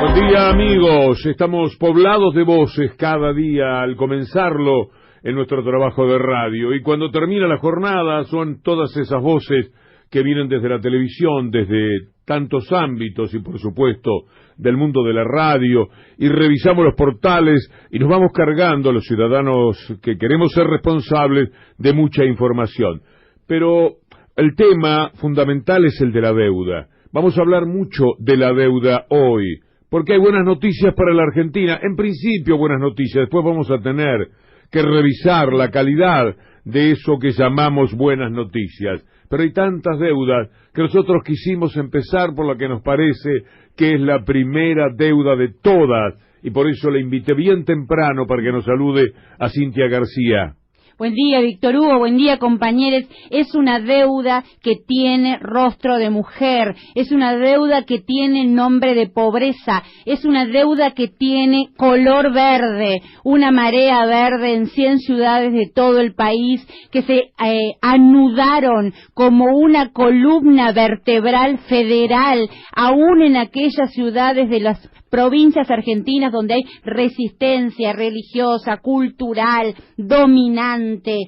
Buen día, amigos. Estamos poblados de voces cada día al comenzarlo en nuestro trabajo de radio. Y cuando termina la jornada son todas esas voces que vienen desde la televisión, desde tantos ámbitos y, por supuesto, del mundo de la radio. Y revisamos los portales y nos vamos cargando a los ciudadanos que queremos ser responsables de mucha información. Pero el tema fundamental es el de la deuda. Vamos a hablar mucho de la deuda hoy, porque hay buenas noticias para la Argentina. En principio, buenas noticias. Después vamos a tener que revisar la calidad de eso que llamamos buenas noticias. Pero hay tantas deudas que nosotros quisimos empezar por la que nos parece que es la primera deuda de todas. Y por eso le invité bien temprano para que nos salude a Cintia García. Buen día, Víctor Hugo, buen día, compañeros. Es una deuda que tiene rostro de mujer, es una deuda que tiene nombre de pobreza, es una deuda que tiene color verde, una marea verde en 100 ciudades de todo el país que se anudaron como una columna vertebral federal, aún en aquellas ciudades de las provincias argentinas donde hay resistencia religiosa, cultural, dominante.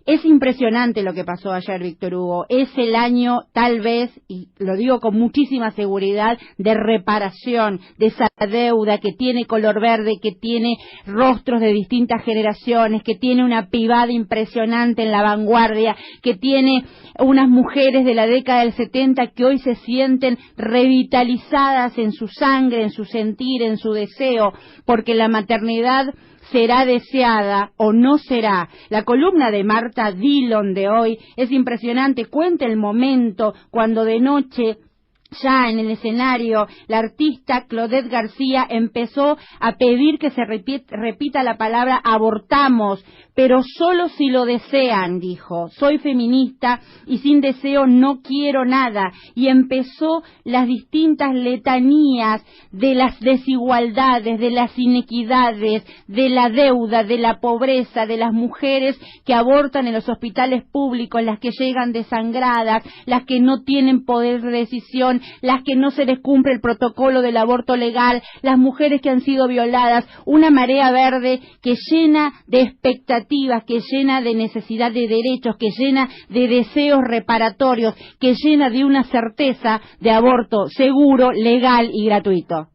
Es impresionante lo que pasó ayer, Víctor Hugo. Es el año, tal vez, y lo digo con muchísima seguridad, de reparación de esa deuda que tiene color verde, que tiene rostros de distintas generaciones, que tiene una pibada impresionante en la vanguardia, que tiene unas mujeres de la década del 70 que hoy se sienten revitalizadas en su sangre, en su sentir, en su deseo, porque la maternidad será deseada o no será. La columna de Marta Dillon de hoy es impresionante. Cuenta el momento cuando de noche, ya en el escenario, la artista Claudette García empezó a pedir que se repita la palabra abortamos, pero solo si lo desean, dijo. Soy feminista y sin deseo no quiero nada. Y empezó las distintas letanías de las desigualdades, de las inequidades, de la deuda, de la pobreza, de las mujeres que abortan en los hospitales públicos, las que llegan desangradas, las que no tienen poder de decisión, las que no se les cumple el protocolo del aborto legal, las mujeres que han sido violadas, una marea verde que llena de expectativas, que llena de necesidad de derechos, que llena de deseos reparatorios, que llena de una certeza de aborto seguro, legal y gratuito.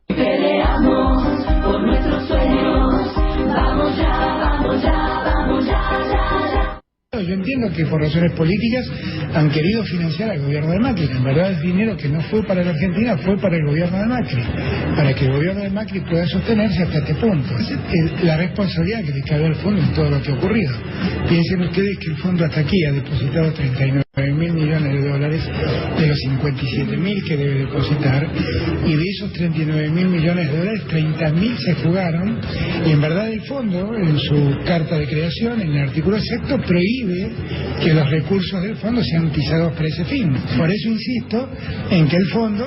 Peleamos por nuestros sueños, vamos ya, vamos ya, vamos ya, ya, ya. Yo entiendo que por razones políticas han querido financiar al gobierno de Macri. En verdad es dinero que no fue para la Argentina, fue para el gobierno de Macri, para que el gobierno de Macri pueda sostenerse hasta este punto. Es la responsabilidad que le cabe al fondo en todo lo que ha ocurrido. Piensen ustedes que el fondo hasta aquí ha depositado 39.000 millones de dólares de los 57.000 que debe depositar, y de esos 39.000 millones de dólares, 30.000 se fugaron, y en verdad el fondo, en su carta de creación, en el artículo exacto, prohíbe que los recursos del fondo sean utilizados para ese fin. Por eso insisto en que el fondo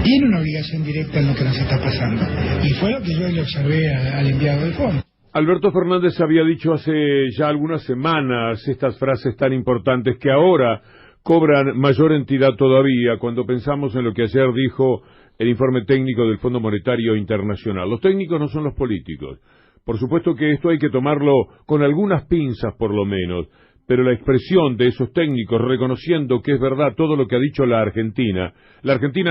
tiene una obligación directa en lo que nos está pasando, y fue lo que yo le observé al enviado del fondo. Alberto Fernández había dicho hace ya algunas semanas estas frases tan importantes que ahora cobran mayor entidad todavía cuando pensamos en lo que ayer dijo el informe técnico del Fondo Monetario Internacional. Los técnicos no son los políticos. Por supuesto que esto hay que tomarlo con algunas pinzas por lo menos, pero la expresión de esos técnicos reconociendo que es verdad todo lo que ha dicho la Argentina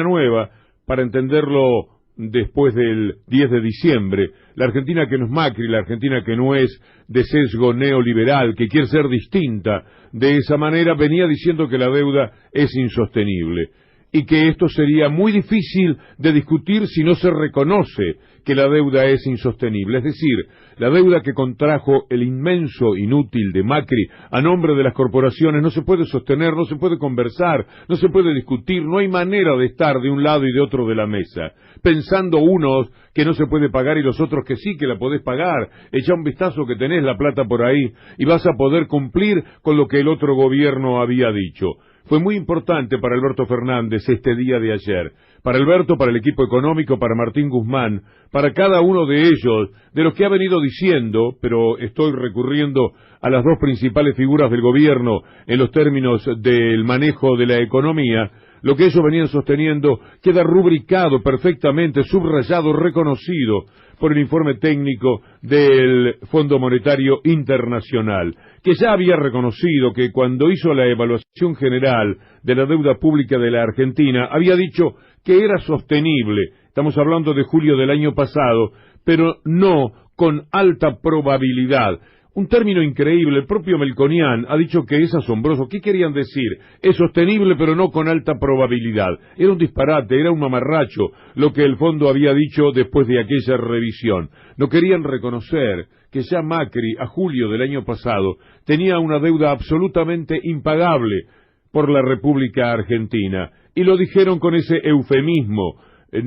nueva, para entenderlo después del 10 de diciembre, la Argentina que no es Macri, la Argentina que no es de sesgo neoliberal, que quiere ser distinta de esa manera, venía diciendo que la deuda es insostenible y que esto sería muy difícil de discutir si no se reconoce que la deuda es insostenible. Es decir, la deuda que contrajo el inmenso inútil de Macri a nombre de las corporaciones no se puede sostener, no se puede conversar, no se puede discutir, no hay manera de estar de un lado y de otro de la mesa, pensando unos que no se puede pagar y los otros que sí, que la podés pagar. Echa un vistazo que tenés la plata por ahí y vas a poder cumplir con lo que el otro gobierno había dicho. Fue muy importante para Alberto Fernández este día de ayer. Para Alberto, para el equipo económico, para Martín Guzmán, para cada uno de ellos, de los que ha venido diciendo, pero estoy recurriendo a las dos principales figuras del gobierno en los términos del manejo de la economía. Lo que ellos venían sosteniendo queda rubricado perfectamente, subrayado, reconocido por el informe técnico del Fondo Monetario Internacional, que ya había reconocido que cuando hizo la evaluación general de la deuda pública de la Argentina, había dicho que era sostenible. Estamos hablando de julio del año pasado, pero no con alta probabilidad. Un término increíble, el propio Melconian ha dicho que es asombroso. ¿Qué querían decir? Es sostenible pero no con alta probabilidad. Era un disparate, era un mamarracho lo que el fondo había dicho después de aquella revisión. No querían reconocer que ya Macri, a julio del año pasado, tenía una deuda absolutamente impagable por la República Argentina. Y lo dijeron con ese eufemismo.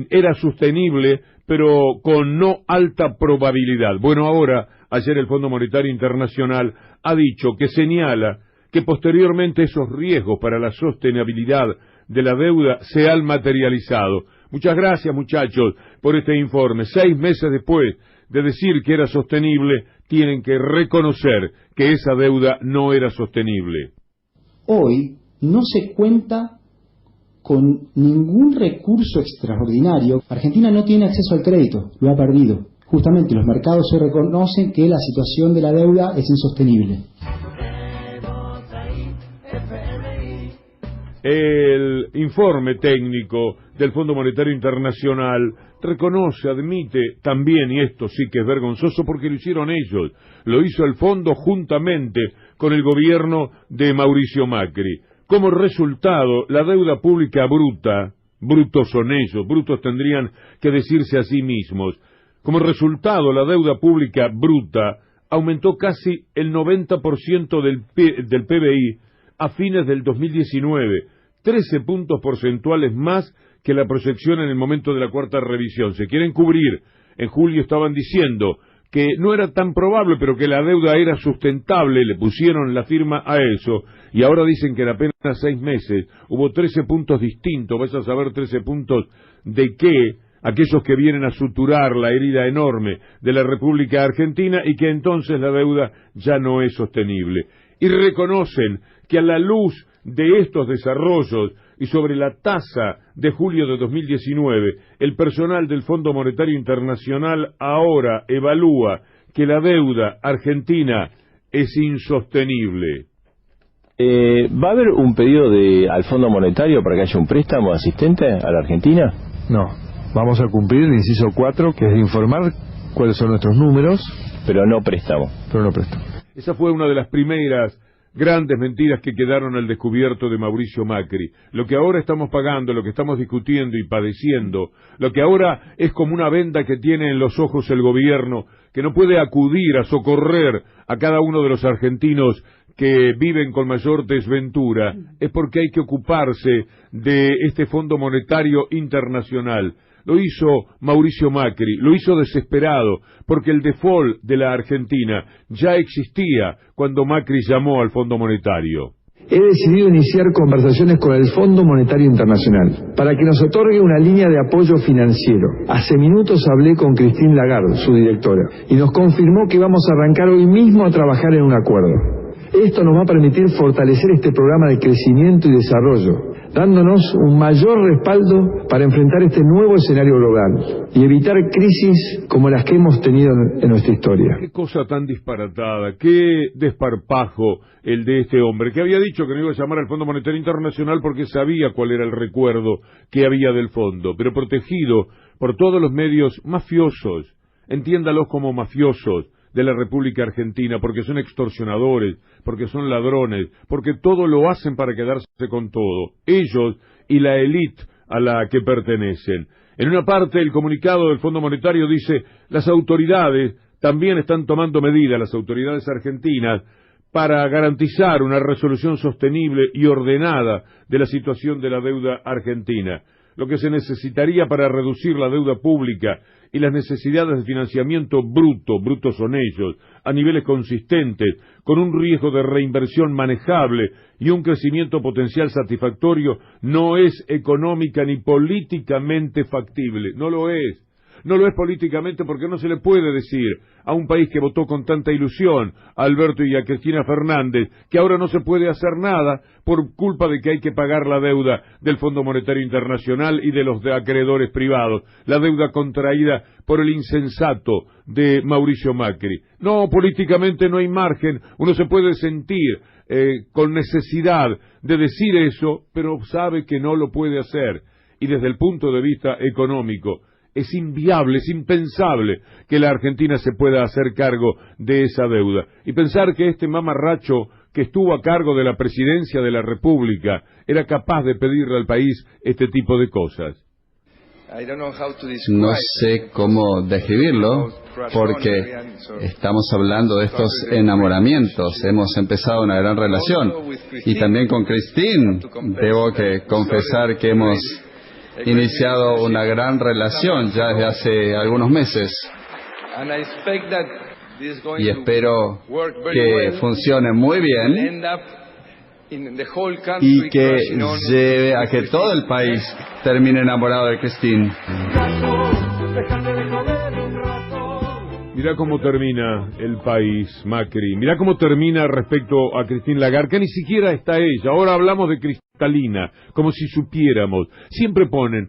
Era sostenible pero con no alta probabilidad. Bueno, ahora, ayer el Fondo Monetario Internacional ha dicho que señala que posteriormente esos riesgos para la sostenibilidad de la deuda se han materializado. Muchas gracias, muchachos, por este informe. 6 meses después de decir que era sostenible, tienen que reconocer que esa deuda no era sostenible. Hoy no se cuenta con ningún recurso extraordinario. Argentina no tiene acceso al crédito, lo ha perdido. Justamente los mercados se reconocen que la situación de la deuda es insostenible. El informe técnico del Fondo Monetario Internacional reconoce, admite también, y esto sí que es vergonzoso porque lo hicieron ellos, lo hizo el fondo juntamente con el gobierno de Mauricio Macri. Como resultado, la deuda pública bruta, brutos son ellos, brutos tendrían que decirse a sí mismos, como resultado la deuda pública bruta aumentó casi el 90% del PBI a fines del 2019, 13 puntos porcentuales más que la proyección en el momento de la cuarta revisión. Se quieren cubrir. En julio estaban diciendo que no era tan probable, pero que la deuda era sustentable, le pusieron la firma a eso, y ahora dicen que en apenas 6 meses hubo 13 puntos distintos, vas a saber 13 puntos de qué, aquellos que vienen a suturar la herida enorme de la República Argentina y que entonces la deuda ya no es sostenible. Y reconocen que a la luz de estos desarrollos y sobre la tasa de julio de 2019, el personal del Fondo Monetario Internacional ahora evalúa que la deuda argentina es insostenible. ¿Va a haber un pedido al Fondo Monetario para que haya un préstamo asistente a la Argentina? No, vamos a cumplir el inciso 4, que es de informar cuáles son nuestros números. Pero no préstamo. Esa fue una de las primeras grandes mentiras que quedaron al descubierto de Mauricio Macri. Lo que ahora estamos pagando, lo que estamos discutiendo y padeciendo, lo que ahora es como una venda que tiene en los ojos el gobierno, que no puede acudir a socorrer a cada uno de los argentinos que viven con mayor desventura, es porque hay que ocuparse de este Fondo Monetario Internacional. Lo hizo Mauricio Macri, lo hizo desesperado, porque el default de la Argentina ya existía cuando Macri llamó al Fondo Monetario. He decidido iniciar conversaciones con el Fondo Monetario Internacional para que nos otorgue una línea de apoyo financiero. Hace minutos hablé con Christine Lagarde, su directora, y nos confirmó que vamos a arrancar hoy mismo a trabajar en un acuerdo. Esto nos va a permitir fortalecer este programa de crecimiento y desarrollo, dándonos un mayor respaldo para enfrentar este nuevo escenario global y evitar crisis como las que hemos tenido en nuestra historia. Qué cosa tan disparatada, qué desparpajo el de este hombre, que había dicho que no iba a llamar al Fondo Monetario Internacional porque sabía cuál era el recuerdo que había del fondo, pero protegido por todos los medios mafiosos, entiéndalos como mafiosos, de la República Argentina, porque son extorsionadores, porque son ladrones, porque todo lo hacen para quedarse con todo, ellos y la élite a la que pertenecen. En una parte el comunicado del Fondo Monetario dice, las autoridades también están tomando medidas, las autoridades argentinas, para garantizar una resolución sostenible y ordenada de la situación de la deuda argentina. lo que se necesitaría para reducir la deuda pública y las necesidades de financiamiento brutos son ellos, a niveles consistentes, con un riesgo de reinversión manejable y un crecimiento potencial satisfactorio, no es económica ni políticamente factible. No lo es. No lo es políticamente porque no se le puede decir a un país que votó con tanta ilusión a Alberto y a Cristina Fernández que ahora no se puede hacer nada por culpa de que hay que pagar la deuda del Fondo Monetario Internacional y de los acreedores privados, la deuda contraída por el insensato de Mauricio Macri. No, políticamente no hay margen, uno se puede sentir con necesidad de decir eso, pero sabe que no lo puede hacer. Y desde el punto de vista económico, es inviable, es impensable que la Argentina se pueda hacer cargo de esa deuda. Y pensar que este mamarracho que estuvo a cargo de la presidencia de la República era capaz de pedirle al país este tipo de cosas. No sé cómo describirlo, porque estamos hablando de estos enamoramientos. Hemos empezado una gran relación. Y también con Christine, debo que confesar que hemos iniciado una gran relación ya desde hace algunos meses. Y espero que funcione muy bien y que lleve a que todo el país termine enamorado de Christine. Mirá cómo termina el país, Macri. Mirá cómo termina respecto a Christine Lagarde, que ni siquiera está ella. Ahora hablamos de Cristalina, como si supiéramos. Siempre ponen,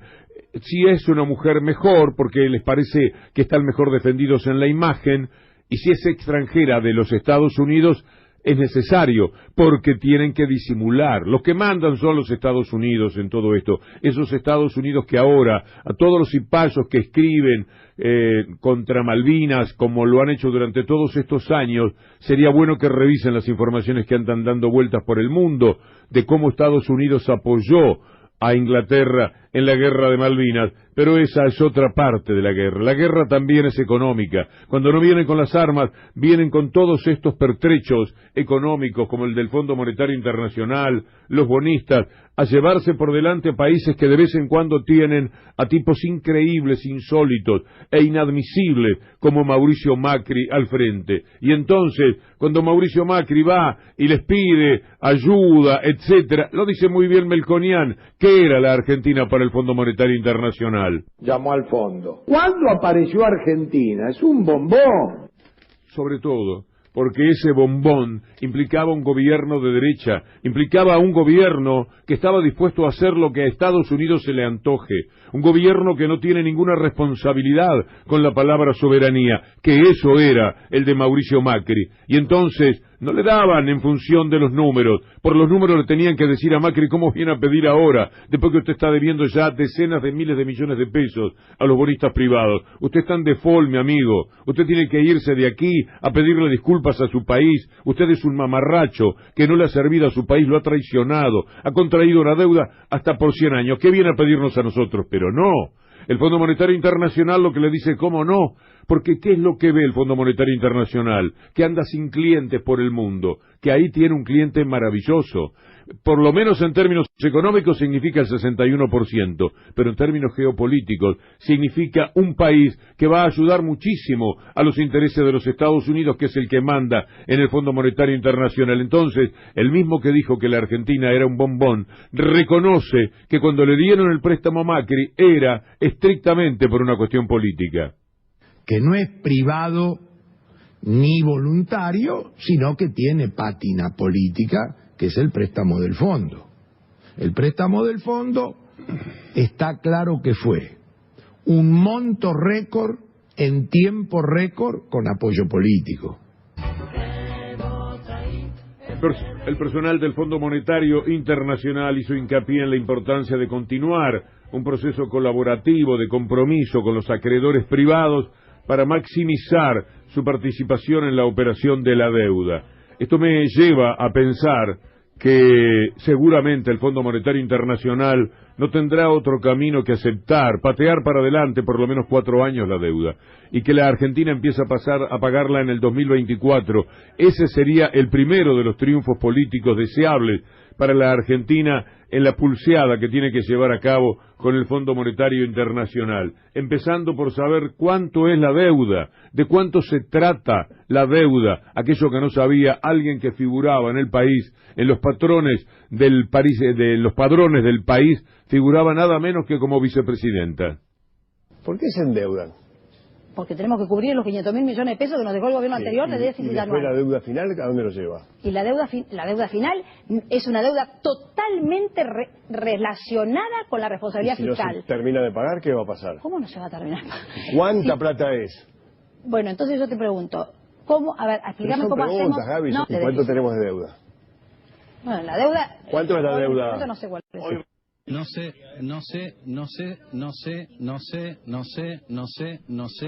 si es una mujer mejor, porque les parece que están mejor defendidos en la imagen, y si es extranjera de los Estados Unidos, es necesario, porque tienen que disimular. Los que mandan son los Estados Unidos en todo esto. Esos Estados Unidos que ahora, a todos los cipayos que escriben contra Malvinas, como lo han hecho durante todos estos años, sería bueno que revisen las informaciones que andan dando vueltas por el mundo, de cómo Estados Unidos apoyó a Inglaterra en la guerra de Malvinas, pero esa es otra parte de la guerra. La guerra también es económica. Cuando no vienen con las armas, vienen con todos estos pertrechos económicos, como el del Fondo Monetario Internacional, los bonistas, a llevarse por delante a países que de vez en cuando tienen a tipos increíbles, insólitos e inadmisibles, como Mauricio Macri al frente. Y entonces, cuando Mauricio Macri va y les pide ayuda, etcétera, lo dice muy bien Melconian, ¿qué era la Argentina para el Fondo Monetario Internacional? Llamó al fondo. ¿Cuándo apareció Argentina? Es un bombón. Sobre todo porque ese bombón implicaba un gobierno de derecha, implicaba un gobierno que estaba dispuesto a hacer lo que a Estados Unidos se le antoje, un gobierno que no tiene ninguna responsabilidad con la palabra soberanía, que eso era el de Mauricio Macri. Y entonces no le daban en función de los números, por los números le tenían que decir a Macri cómo viene a pedir ahora, después que usted está debiendo ya decenas de miles de millones de pesos a los bonistas privados. Usted está en default, mi amigo, usted tiene que irse de aquí a pedirle disculpas a su país, usted es un mamarracho que no le ha servido a su país, lo ha traicionado, ha contraído una deuda hasta por 100 años, ¿qué viene a pedirnos a nosotros? Pero no, el Fondo Monetario Internacional lo que le dice, ¿cómo no? Porque ¿qué es lo que ve el Fondo Monetario Internacional? Que anda sin clientes por el mundo, que ahí tiene un cliente maravilloso. Por lo menos en términos económicos significa el 61%, pero en términos geopolíticos significa un país que va a ayudar muchísimo a los intereses de los Estados Unidos, que es el que manda en el Fondo Monetario Internacional. Entonces, el mismo que dijo que la Argentina era un bombón, reconoce que cuando le dieron el préstamo a Macri era estrictamente por una cuestión política. Que no es privado ni voluntario, sino que tiene pátina política, que es el préstamo del fondo. El préstamo del fondo está claro que fue un monto récord en tiempo récord con apoyo político. El personal del Fondo Monetario Internacional hizo hincapié en la importancia de continuar un proceso colaborativo de compromiso con los acreedores privados para maximizar su participación en la operación de la deuda. Esto me lleva a pensar que seguramente el Fondo Monetario Internacional no tendrá otro camino que aceptar, patear para adelante por lo menos 4 años la deuda, y que la Argentina empiece a pasar a pagarla en el 2024. Ese sería el primero de los triunfos políticos deseables para la Argentina en la pulseada que tiene que llevar a cabo con el Fondo Monetario Internacional, empezando por saber cuánto es la deuda, de cuánto se trata la deuda, aquello que no sabía alguien que figuraba en el país, en los patrones del país, de los padrones del país, figuraba nada menos que como vicepresidenta. ¿Por qué se endeudan? Porque tenemos que cubrir los 500.000 millones de pesos que nos dejó el gobierno anterior de déficit anual. ¿Y la deuda final a dónde lo lleva? Y la deuda final es una deuda totalmente relacionada con la responsabilidad fiscal. Si no se termina de pagar, ¿qué va a pasar? ¿Cómo no se va a terminar? ¿Cuánta plata es? Bueno, entonces yo te pregunto, ¿cómo? A ver, explícame cómo hacemos... Gaby, no, ¿cuánto tenemos de deuda? Bueno, la deuda... ¿Cuánto es la deuda? Yo no sé cuál es. No sé.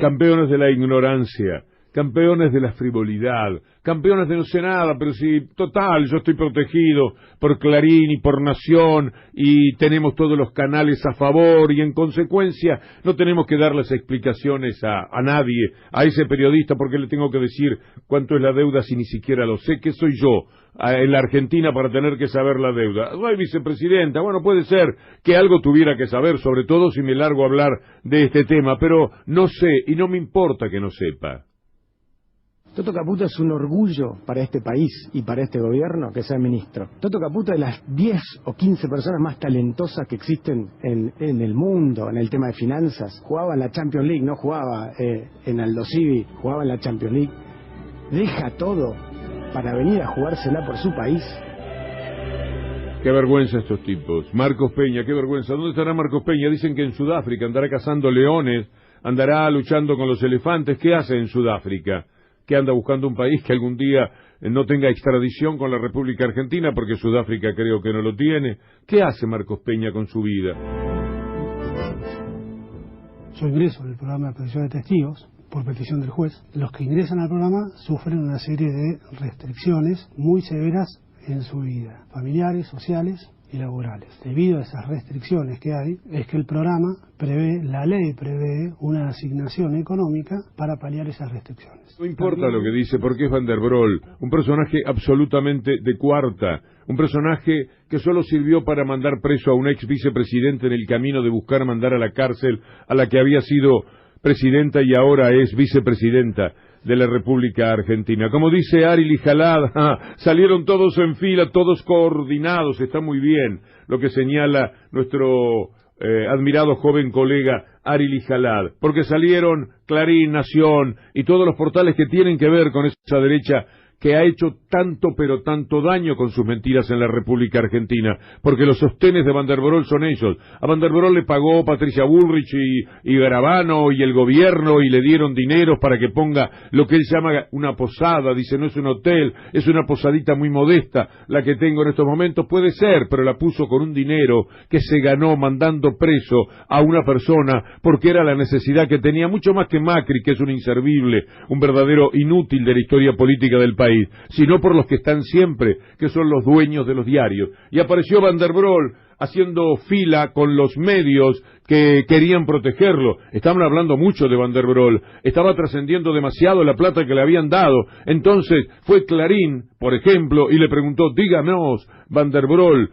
Campeones de la ignorancia, campeones de la frivolidad, campeones de no sé nada, pero si, total, yo estoy protegido por Clarín y por Nación y tenemos todos los canales a favor y en consecuencia no tenemos que darles explicaciones a nadie, a ese periodista, porque le tengo que decir cuánto es la deuda si ni siquiera lo sé. ¿Qué soy yo en la Argentina para tener que saber la deuda? Soy vicepresidenta, bueno, puede ser que algo tuviera que saber, sobre todo si me largo a hablar de este tema, pero no sé y no me importa que no sepa. Toto Caputo es un orgullo para este país y para este gobierno que sea ministro. Toto Caputo es de las 10 o 15 personas más talentosas que existen en el mundo, en el tema de finanzas. Jugaba en la Champions League, no jugaba en Aldo Civi, jugaba en la Champions League. Deja todo para venir a jugársela por su país. Qué vergüenza estos tipos. Marcos Peña, qué vergüenza. ¿Dónde estará Marcos Peña? Dicen que en Sudáfrica andará cazando leones, andará luchando con los elefantes. ¿Qué hace en Sudáfrica? Que anda buscando un país que algún día no tenga extradición con la República Argentina, porque Sudáfrica creo que no lo tiene. ¿Qué hace Marcos Peña con su vida? Yo ingreso en el programa de protección de testigos por petición del juez. Los que ingresan al programa sufren una serie de restricciones muy severas en su vida, familiares, sociales y laborales. Debido a esas restricciones que hay, es que el programa la ley prevé una asignación económica para paliar esas restricciones. No importa lo que dice, porque es Van der Broel, un personaje absolutamente de cuarta, un personaje que solo sirvió para mandar preso a un ex vicepresidente en el camino de buscar mandar a la cárcel a la que había sido presidenta y ahora es vicepresidenta de la República Argentina. Como dice Arely Jalad, salieron todos en fila, todos coordinados, está muy bien lo que señala nuestro admirado joven colega Arely Jalad, porque salieron Clarín, Nación y todos los portales que tienen que ver con esa derecha que ha hecho tanto pero tanto daño con sus mentiras en la República Argentina, porque los sostenes de Van der Broel son ellos. A Van der Broel le pagó Patricia Bullrich y Garabano y el gobierno y le dieron dinero para que ponga lo que él llama una posada. Dice, no es un hotel, es una posadita muy modesta la que tengo en estos momentos. Puede ser, pero la puso con un dinero que se ganó mandando preso a una persona porque era la necesidad que tenía, mucho más que Macri, que es un inservible, un verdadero inútil de la historia política del país, sino por los que están siempre, que son los dueños de los diarios. Y apareció Van der Broel haciendo fila con los medios que querían protegerlo. Estaban hablando mucho de Van der Broel, estaba trascendiendo demasiado la plata que le habían dado. Entonces fue Clarín, por ejemplo, y le preguntó, díganos, Van der Broel,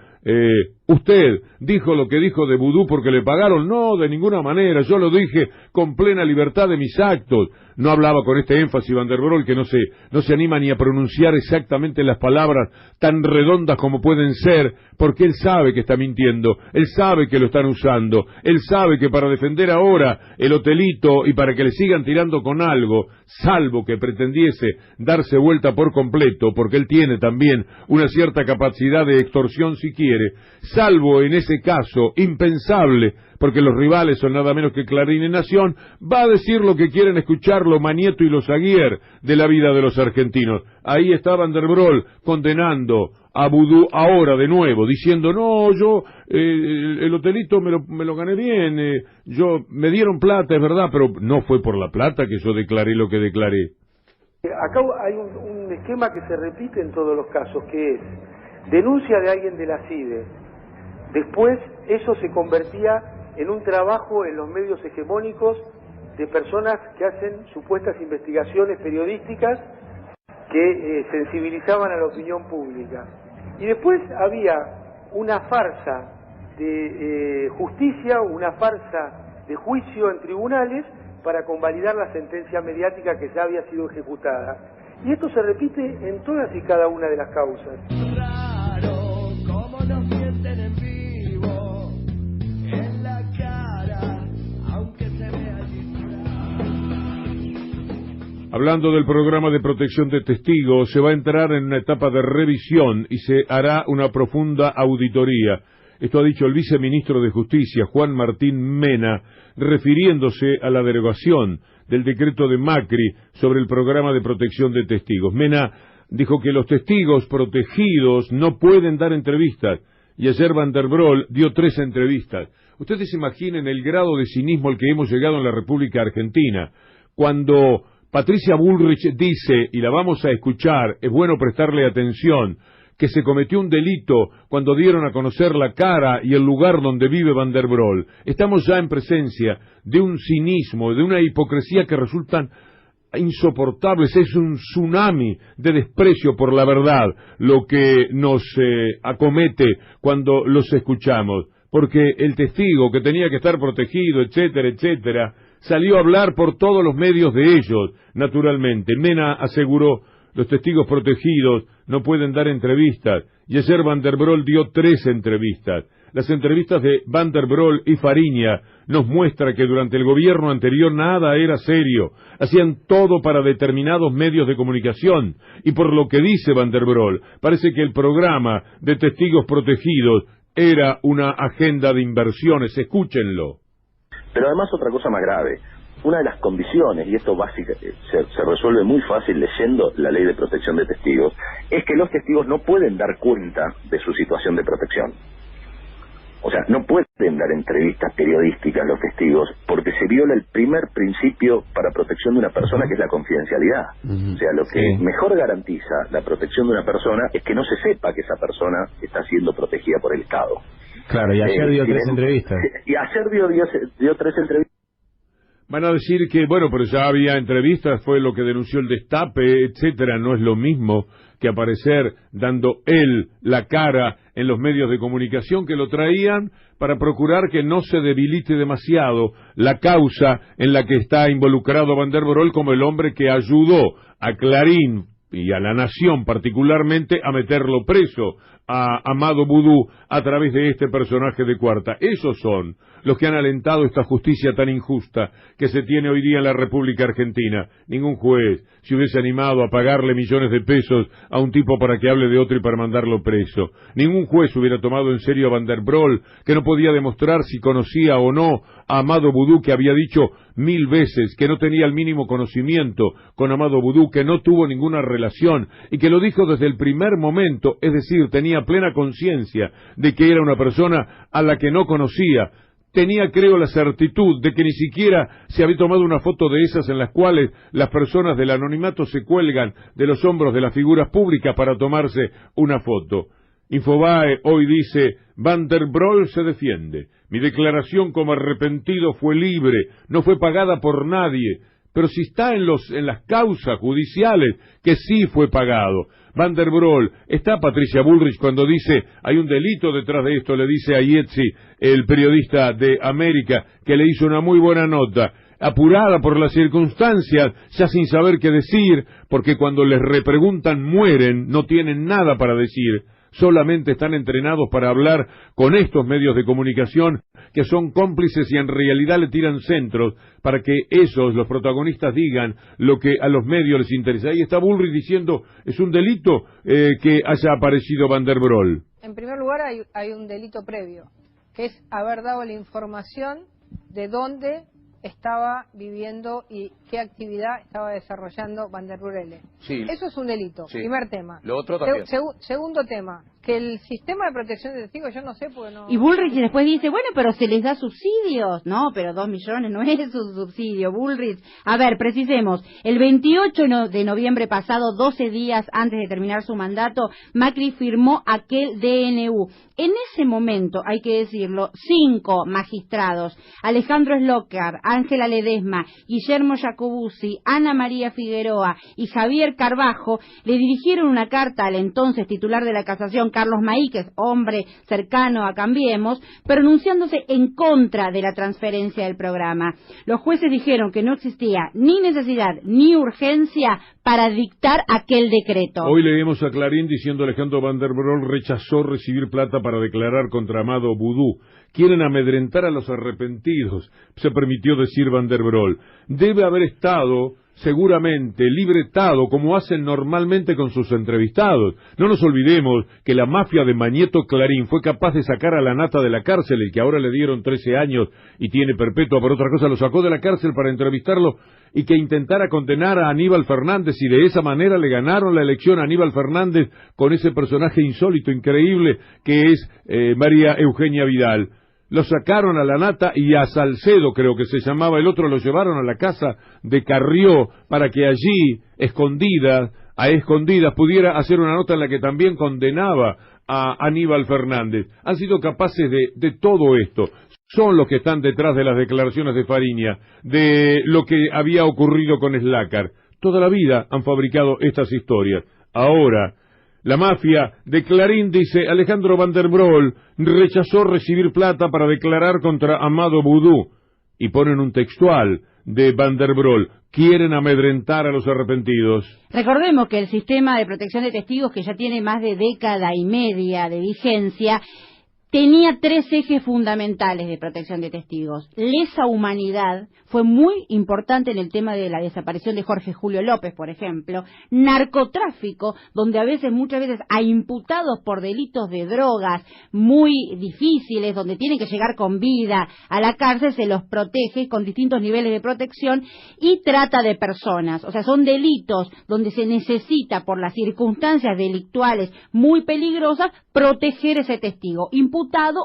¿usted dijo lo que dijo de Vudú porque le pagaron? No, de ninguna manera, yo lo dije con plena libertad de mis actos. No hablaba con este énfasis Van der Broel, que no se anima ni a pronunciar exactamente las palabras tan redondas como pueden ser, porque él sabe que está mintiendo, él sabe que lo están usando, él sabe que para defender ahora el hotelito y para que le sigan tirando con algo, salvo que pretendiese darse vuelta por completo, porque él tiene también una cierta capacidad de extorsión si quiere, salvo en ese caso impensable, porque los rivales son nada menos que Clarín y Nación, va a decir lo que quieren escucharlo Manieto y los Aguier de la vida de los argentinos. Ahí está Van der Broel condenando a Vudú ahora de nuevo, diciendo, no, yo el hotelito me lo gané bien, me dieron plata, es verdad, pero no fue por la plata que yo declaré lo que declaré. Acá hay un esquema que se repite en todos los casos, que es denuncia de alguien de la CIDE, después eso se convertía en un trabajo en los medios hegemónicos de personas que hacen supuestas investigaciones periodísticas que sensibilizaban a la opinión pública. Y después había una farsa de justicia, una farsa de juicio en tribunales para convalidar la sentencia mediática que ya había sido ejecutada. Y esto se repite en todas y cada una de las causas. Raro, como nos mienten en vivo, en la cara, aunque se vea Hablando del programa de protección de testigos, se va a entrar en una etapa de revisión y se hará una profunda auditoría. Esto ha dicho el viceministro de Justicia, Juan Martín Mena, refiriéndose a la derogación del decreto de Macri sobre el programa de protección de testigos. Mena dijo que los testigos protegidos no pueden dar entrevistas, y ayer Van der Broel dio 3 entrevistas. Ustedes imaginen el grado de cinismo al que hemos llegado en la República Argentina, cuando Patricia Bullrich dice, y la vamos a escuchar, es bueno prestarle atención, que se cometió un delito cuando dieron a conocer la cara y el lugar donde vive Van der Broel. Estamos ya en presencia de un cinismo, de una hipocresía que resultan insoportables. Es un tsunami de desprecio por la verdad lo que nos acomete cuando los escuchamos, porque el testigo que tenía que estar protegido, etcétera, etcétera, salió a hablar por todos los medios de ellos, naturalmente. Mena aseguró, los testigos protegidos no pueden dar entrevistas, y ayer Van der Broel dio 3 entrevistas. Las entrevistas de Van der Broel y Fariña nos muestra que durante el gobierno anterior nada era serio, hacían todo para determinados medios de comunicación, y por lo que dice Van der Broel, parece que el programa de testigos protegidos era una agenda de inversiones. Escúchenlo. Pero además otra cosa más grave, una de las condiciones, y esto se resuelve muy fácil leyendo la ley de protección de testigos, es que los testigos no pueden dar cuenta de su situación de protección. O sea, no pueden dar entrevistas periodísticas los testigos porque se viola el primer principio para protección de una persona, que es la confidencialidad. O sea, lo que mejor garantiza la protección de una persona es que no se sepa que esa persona está siendo protegida por el Estado. Claro, y ayer dio 3 entrevistas. Y ayer dio 3 entrevistas. Van a decir que, bueno, pero ya había entrevistas, fue lo que denunció el Destape, etcétera. No es lo mismo que aparecer dando él la cara en los medios de comunicación, que lo traían para procurar que no se debilite demasiado la causa en la que está involucrado Van der Broel, como el hombre que ayudó a Clarín y a La Nación particularmente a meterlo preso a Amado Vudú a través de este personaje de Cuarta. Esos son los que han alentado esta justicia tan injusta que se tiene hoy día en la República Argentina. Ningún juez se hubiese animado a pagarle millones de pesos a un tipo para que hable de otro y para mandarlo preso. Ningún juez hubiera tomado en serio a Van der Broel, que no podía demostrar si conocía o no a Amado Vudú, que había dicho 1000 veces que no tenía el mínimo conocimiento con Amado Vudú, que no tuvo ninguna relación, y que lo dijo desde el primer momento, es decir, tenía plena conciencia de que era una persona a la que no conocía. Tenía, creo, la certitud de que ni siquiera se había tomado una foto de esas en las cuales las personas del anonimato se cuelgan de los hombros de las figuras públicas para tomarse una foto. Infobae hoy dice, Van der Broel se defiende. Mi declaración como arrepentido fue libre, no fue pagada por nadie. Pero si está en las causas judiciales, que sí fue pagado. Van der Broel, está Patricia Bullrich cuando dice, hay un delito detrás de esto, le dice a Ietzi, el periodista de América, que le hizo una muy buena nota, apurada por las circunstancias, ya sin saber qué decir, porque cuando les repreguntan mueren, no tienen nada para decir, solamente están entrenados para hablar con estos medios de comunicación que son cómplices y en realidad le tiran centros para que esos, los protagonistas, digan lo que a los medios les interesa. Ahí está Bullrich diciendo, es un delito que haya aparecido Van der Broel. En primer lugar hay un delito previo, que es haber dado la información de dónde estaba viviendo y qué actividad estaba desarrollando Van der Broel. Sí. Eso es un delito, Sí. primer tema. Lo otro también. Segundo tema, que el sistema de protección de testigos, yo no sé porque no... Y Bullrich después dice, bueno, pero se les da subsidios. No, pero 2 millones no es un subsidio, Bullrich. A ver, precisemos, el 28 de noviembre pasado, 12 días antes de terminar su mandato, Macri firmó aquel DNU. En ese momento, hay que decirlo, 5 magistrados, Alejandro Slocar, Ángela Ledesma, Guillermo Jacobuzzi, Ana María Figueroa y Javier Carbajo, le dirigieron una carta al entonces titular de la Casación, Carlos Maíquez, hombre cercano a Cambiemos, pronunciándose en contra de la transferencia del programa. Los jueces dijeron que no existía ni necesidad ni urgencia para dictar aquel decreto. Hoy leemos a Clarín diciendo Alejandro Van der Broel rechazó recibir plata para declarar contra Amado Vudú. Quieren amedrentar a los arrepentidos, se permitió decir Van der Broel. Debe haber estado seguramente libretado como hacen normalmente con sus entrevistados. No nos olvidemos que la mafia de Mañeto Clarín fue capaz de sacar a la Nata de la cárcel, el que ahora le dieron 13 años y tiene perpetua por otra cosa, lo sacó de la cárcel para entrevistarlo y que intentara condenar a Aníbal Fernández, y de esa manera le ganaron la elección a Aníbal Fernández con ese personaje insólito, increíble, que es María Eugenia Vidal. Lo sacaron a la Nata y a Salcedo, creo que se llamaba el otro, lo llevaron a la casa de Carrió para que allí, a escondidas, pudiera hacer una nota en la que también condenaba a Aníbal Fernández. Han sido capaces de todo esto. Son los que están detrás de las declaraciones de Fariña, de lo que había ocurrido con Slácar. Toda la vida han fabricado estas historias. Ahora, la mafia de Clarín dice, Alejandro Van der Broel rechazó recibir plata para declarar contra Amado Vudú. Y ponen un textual de Van der Broel, quieren amedrentar a los arrepentidos. Recordemos que el sistema de protección de testigos, que ya tiene más de década y media de vigencia, tenía 3 ejes fundamentales de protección de testigos. Lesa humanidad, fue muy importante en el tema de la desaparición de Jorge Julio López, por ejemplo. Narcotráfico, donde muchas veces a imputados por delitos de drogas muy difíciles, donde tienen que llegar con vida a la cárcel, se los protege con distintos niveles de protección. Y trata de personas, o sea, son delitos donde se necesita, por las circunstancias delictuales muy peligrosas, proteger ese testigo, imputado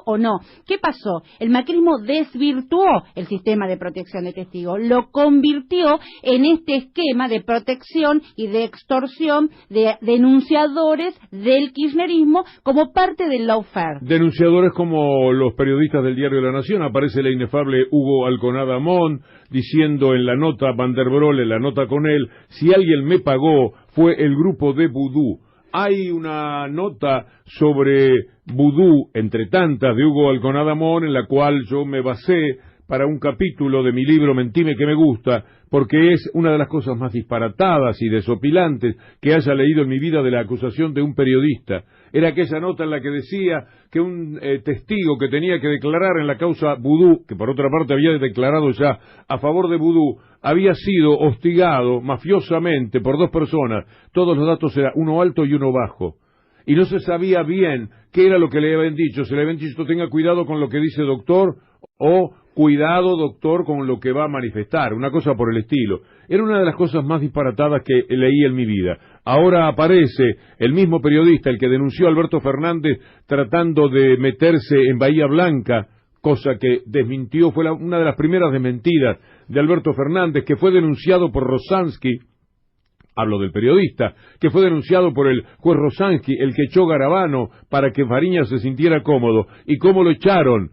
o no. ¿Qué pasó? El macrismo desvirtuó el sistema de protección de testigos, lo convirtió en este esquema de protección y de extorsión de denunciadores del kirchnerismo como parte del lawfare. Denunciadores como los periodistas del diario La Nación. Aparece la inefable Hugo Alconada Amón diciendo en la nota, Van der Broel en la nota con él, si alguien me pagó fue el grupo de Vudú. Hay una nota sobre Vudú, entre tantas, de Hugo Alconada Amón, en la cual yo me basé para un capítulo de mi libro Mentime que me gusta, porque es una de las cosas más disparatadas y desopilantes que haya leído en mi vida de la acusación de un periodista. Era aquella nota en la que decía que un testigo que tenía que declarar en la causa Vudú, que por otra parte había declarado ya a favor de Vudú, había sido hostigado mafiosamente por 2 personas. Todos los datos eran uno alto y uno bajo. Y no se sabía bien qué era lo que le habían dicho. Se le habían dicho, tenga cuidado con lo que dice doctor, o cuidado doctor con lo que va a manifestar, una cosa por el estilo. Era una de las cosas más disparatadas que leí en mi vida. Ahora aparece el mismo periodista, el que denunció a Alberto Fernández tratando de meterse en Bahía Blanca, cosa que desmintió, fue una de las primeras desmentidas de Alberto Fernández, que fue denunciado por Rosansky. Hablo del periodista, que fue denunciado por el juez Rosansky, el que echó Garabano para que Fariña se sintiera cómodo. ¿Y cómo lo echaron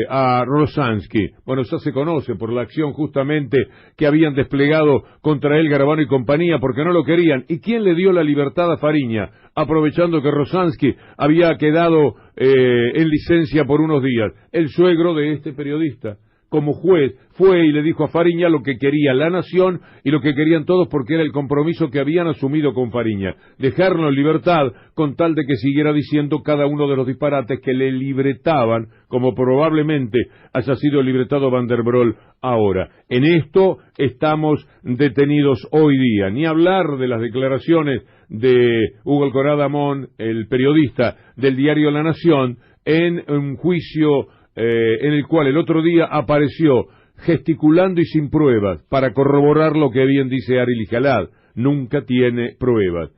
a Rosansky? Bueno, ya se conoce por la acción justamente que habían desplegado contra él Garabano y compañía, porque no lo querían. ¿Y quién le dio la libertad a Fariña? Aprovechando que Rosansky había quedado en licencia por unos días. El suegro de este periodista, como juez, fue y le dijo a Fariña lo que quería La Nación y lo que querían todos, porque era el compromiso que habían asumido con Fariña, dejarlo en libertad con tal de que siguiera diciendo cada uno de los disparates que le libretaban, como probablemente haya sido libretado Van der Broel ahora. En esto estamos detenidos hoy día. Ni hablar de las declaraciones de Hugo Alconada Amón, el periodista del diario La Nación, en un juicio en el cual el otro día apareció gesticulando y sin pruebas para corroborar lo que bien dice Aril Jalad. Nunca tiene pruebas.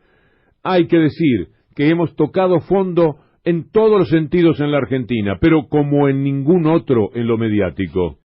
Hay que decir que hemos tocado fondo en todos los sentidos en la Argentina, pero como en ningún otro en lo mediático.